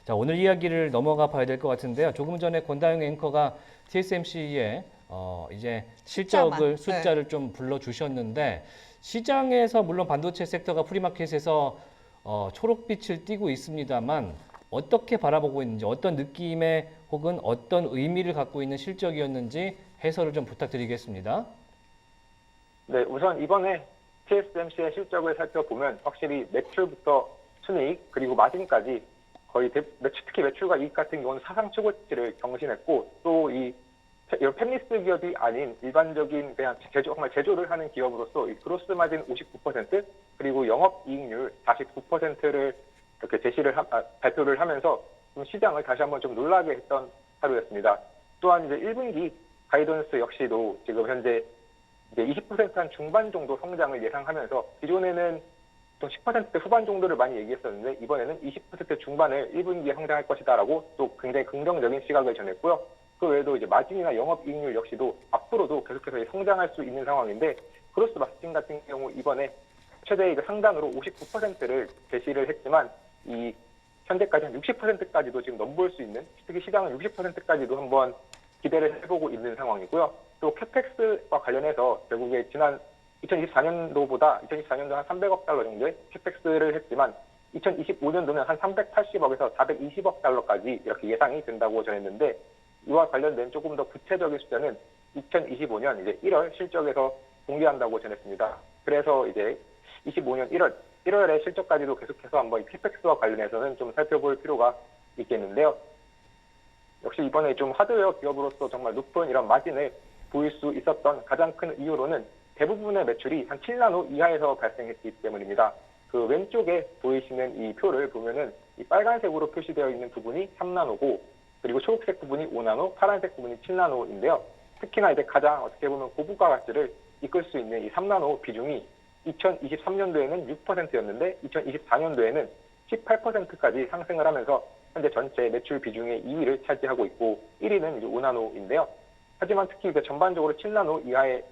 자, 오늘 이야기를 넘어가 봐야 될 것 같은데요. 조금 전에 권다영 앵커가 TSMC의 이제 실적을 숫자를 좀 불러주셨는데 시장에서 물론 반도체 섹터가 프리마켓에서 초록빛을 띠고 있습니다만 어떻게 바라보고 있는지 어떤 느낌의 혹은 어떤 의미를 갖고 있는 실적이었는지 해설을 좀 부탁드리겠습니다. 네, 우선 이번에 TSMC의 실적을 살펴보면 확실히 매출부터 순이익 그리고 마진까지 거의 특히 매출과 이익 같은 경우는 사상 최고치를 경신했고 또 이런 팹리스 기업이 아닌 일반적인 그냥 정말 제조를 하는 기업으로서 이 그로스 마진 59% 그리고 영업 이익률 49%를 이렇게 발표를 하면서 좀 시장을 다시 한번 좀 놀라게 했던 하루였습니다. 또한 이제 1분기 가이던스 역시도 지금 현재 이제 20%한 중반 정도 성장을 예상하면서 기존에는 좀 10% 후반 정도를 많이 얘기했었는데 이번에는 20% 중반을 1분기에 성장할 것이다라고 또 굉장히 긍정적인 시각을 전했고요. 그 외에도 이제 마진이나 영업이익률 역시도 앞으로도 계속해서 성장할 수 있는 상황인데 그로스 마진 같은 경우 이번에 최대 상단으로 59%를 제시를 했지만 이 현재까지 한 60%까지도 지금 넘볼 수 있는 특히 시장은 60%까지도 한번 기대를 해보고 있는 상황이고요. 또 캐펙스와 관련해서 결국에 지난 2024년도보다 2024년도 한 300억 달러 정도의 캐펙스를 했지만 2025년도는 한 380억에서 420억 달러까지 이렇게 예상이 된다고 전했는데 이와 관련된 조금 더 구체적인 숫자는 2025년 이제 1월 실적에서 공개한다고 전했습니다. 그래서 이제 25년 1월의 실적까지도 계속해서 한번 캐펙스와 관련해서는 좀 살펴볼 필요가 있겠는데요. 역시 이번에 좀 하드웨어 기업으로서 정말 높은 이런 마진을 보일 수 있었던 가장 큰 이유로는 대부분의 매출이 한 7나노 이하에서 발생했기 때문입니다. 그 왼쪽에 보이시는 이 표를 보면은 이 빨간색으로 표시되어 있는 부분이 3나노고 그리고 초록색 부분이 5나노, 파란색 부분이 7나노인데요. 특히나 이제 가장 어떻게 보면 고부가 가치를 이끌 수 있는 이 3나노 비중이 2023년도에는 6%였는데 2024년도에는 18%까지 상승을 하면서 현재 전체 매출 비중의 2위를 차지하고 있고 1위는 이제 5나노인데요. 하지만 특히 전반적으로 7나노 이하의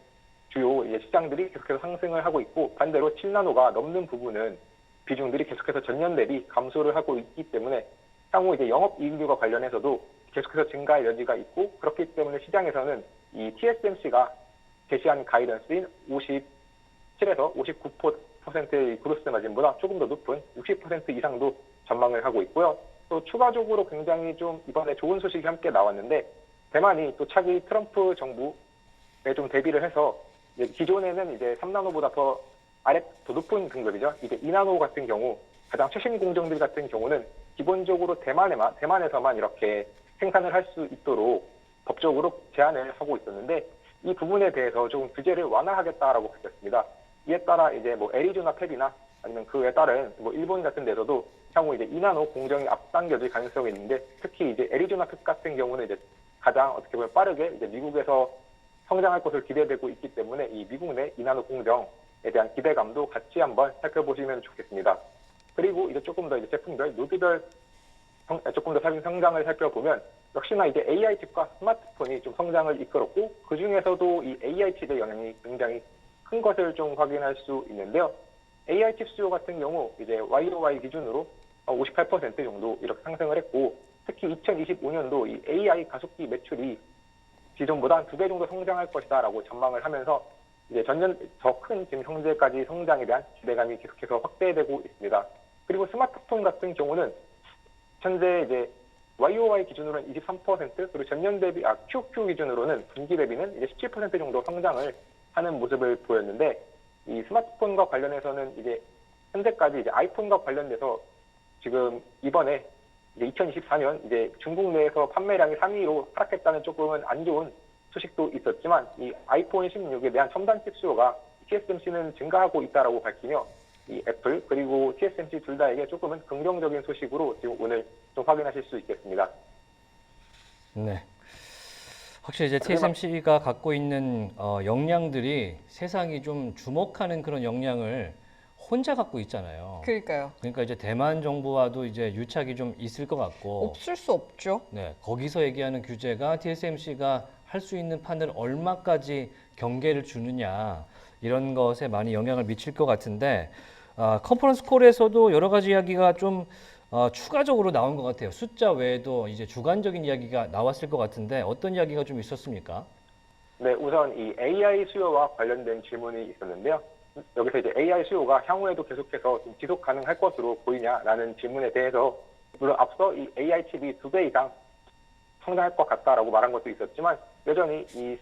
주요 시장들이 계속해서 상승을 하고 있고 반대로 7나노가 넘는 부분은 비중들이 계속해서 전년 대비 감소를 하고 있기 때문에 향후 이제 영업이익률과 관련해서도 계속해서 증가할 여지가 있고 그렇기 때문에 시장에서는 이 TSMC가 제시한 가이던스인 57에서 59%의 그로스 마진보다 조금 더 높은 60% 이상도 전망을 하고 있고요. 또 추가적으로 굉장히 좀 이번에 좋은 소식이 함께 나왔는데 대만이 또 차기 트럼프 정부에 좀 대비를 해서 기존에는 이제 3나노보다 더 높은 등급이죠. 이제 2나노 같은 경우 가장 최신 공정들 같은 경우는 기본적으로 대만에서만 이렇게 생산을 할 수 있도록 법적으로 제한을 하고 있었는데 이 부분에 대해서 조금 규제를 완화하겠다라고 밝혔습니다. 이에 따라 이제 애리조나 팹이나 아니면 그에 따른 일본 같은 데서도 향후 이제 2나노 공정이 앞당겨질 가능성이 있는데 특히 이제 애리조나 팹 같은 경우는 이제 가장 어떻게 보면 빠르게 이제 미국에서 성장할 것을 기대되고 있기 때문에 이 미국 내 2나노 공정에 대한 기대감도 같이 한번 살펴보시면 좋겠습니다. 그리고 이제 조금 더 이제 제품별 노드별 조금 더 성장을 살펴보면 역시나 이제 AI 칩과 스마트폰이 좀 성장을 이끌었고 그 중에서도 이 AI 칩의 영향이 굉장히 큰 것을 좀 확인할 수 있는데요. AI 칩 수요 같은 경우 이제 YOY 기준으로 58% 정도 이렇게 상승을 했고 특히 2025년도 이 AI 가속기 매출이 기존보다 한 2배 정도 성장할 것이다라고 전망을 하면서 이제 전년 더 큰 지금 현재까지 성장에 대한 기대감이 계속해서 확대되고 있습니다. 그리고 스마트폰 같은 경우는 현재 이제 YOY 기준으로는 23% 그리고 전년 대비 QQ 기준으로는 분기 대비는 이제 17% 정도 성장을 하는 모습을 보였는데 이 스마트폰과 관련해서는 이제 현재까지 이제 아이폰과 관련돼서 지금 이번에 이제 2024년 이제 중국 내에서 판매량이 3위로 하락했다는 조금은 안 좋은 소식도 있었지만 이 아이폰 16에 대한 첨단 칩 수요가 TSMC는 증가하고 있다라고 밝히며 이 애플 그리고 TSMC 둘 다에게 조금은 긍정적인 소식으로 지금 오늘 좀 확인하실 수 있겠습니다. 네. 확실히 이제 TSMC가 갖고 있는 역량들이 세상이 좀 주목하는 그런 역량을 혼자 갖고 있잖아요. 그러니까요. 그러니까 이제 대만 정부와도 이제 유착이 좀 있을 것 같고. 없을 수 없죠. 네, 거기서 얘기하는 규제가 TSMC가 할 수 있는 판을 얼마까지 경계를 주느냐 이런 것에 많이 영향을 미칠 것 같은데 컨퍼런스 콜에서도 여러 가지 이야기가 좀 추가적으로 나온 것 같아요. 숫자 외에도 이제 주관적인 이야기가 나왔을 것 같은데 어떤 이야기가 좀 있었습니까? 네, 우선 이 AI 수요와 관련된 질문이 있었는데요. 여기서 이제 AI 수요가 향후에도 계속해서 좀 지속 가능할 것으로 보이냐라는 질문에 대해서 물론 앞서 이 AI 칩이 2배 이상 성장할 것 같다라고 말한 것도 있었지만 여전히 이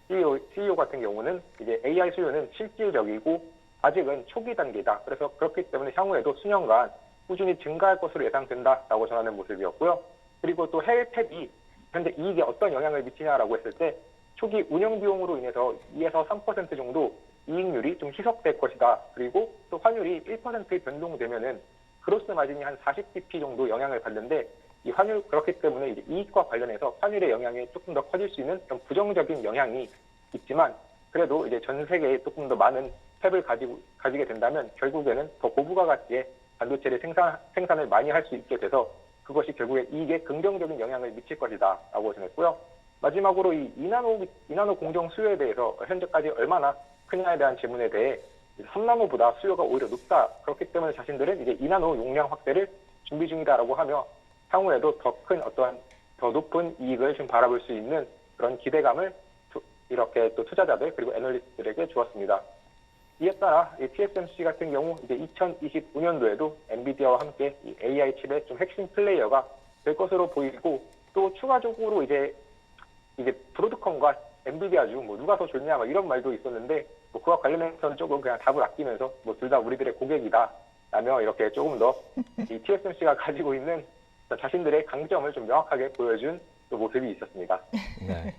CEO 같은 경우는 이제 AI 수요는 실질적이고 아직은 초기 단계다. 그래서 그렇기 때문에 향후에도 수년간 꾸준히 증가할 것으로 예상된다라고 전하는 모습이었고요. 그리고 또 해외 탭이 현재 이익에 어떤 영향을 미치냐라고 했을 때 초기 운영 비용으로 인해서 2에서 3% 정도 이익률이 좀 희석될 것이다. 그리고 또 환율이 1% 변동되면은 그로스 마진이 한 40bp 정도 영향을 받는데 이 환율 그렇기 때문에 이제 이익과 관련해서 환율의 영향이 조금 더 커질 수 있는 좀 부정적인 영향이 있지만 그래도 이제 전 세계에 조금 더 많은 탭을 가지게 된다면 결국에는 더 고부가 가치의 반도체를 생산을 많이 할 수 있게 돼서 그것이 결국에 이익에 긍정적인 영향을 미칠 것이다라고 전했고요. 마지막으로 이 2나노 공정 수요에 대해서 현재까지 얼마나 크냐에 대한 질문에 대해 3나노보다 수요가 오히려 높다. 그렇기 때문에 자신들은 이제 2나노 용량 확대를 준비 중이다라고 하며 향후에도 더 큰 어떠한 더 높은 이익을 좀 바라볼 수 있는 그런 기대감을 이렇게 또 투자자들 그리고 애널리스트들에게 주었습니다. 이에 따라 이 TSMC 같은 경우 이제 2025년도에도 엔비디아와 함께 이 AI 칩의 좀 핵심 플레이어가 될 것으로 보이고 또 추가적으로 이제 브로드컴과 엔비디아 중 뭐 누가 더 좋냐 막 이런 말도 있었는데 뭐 그와 관련해서는 조금 그냥 답을 아끼면서 뭐 둘 다 우리들의 고객이다라며 이렇게 조금 더 이 TSMC가 가지고 있는 자신들의 강점을 좀 명확하게 보여준 또 모습이 있었습니다. 네.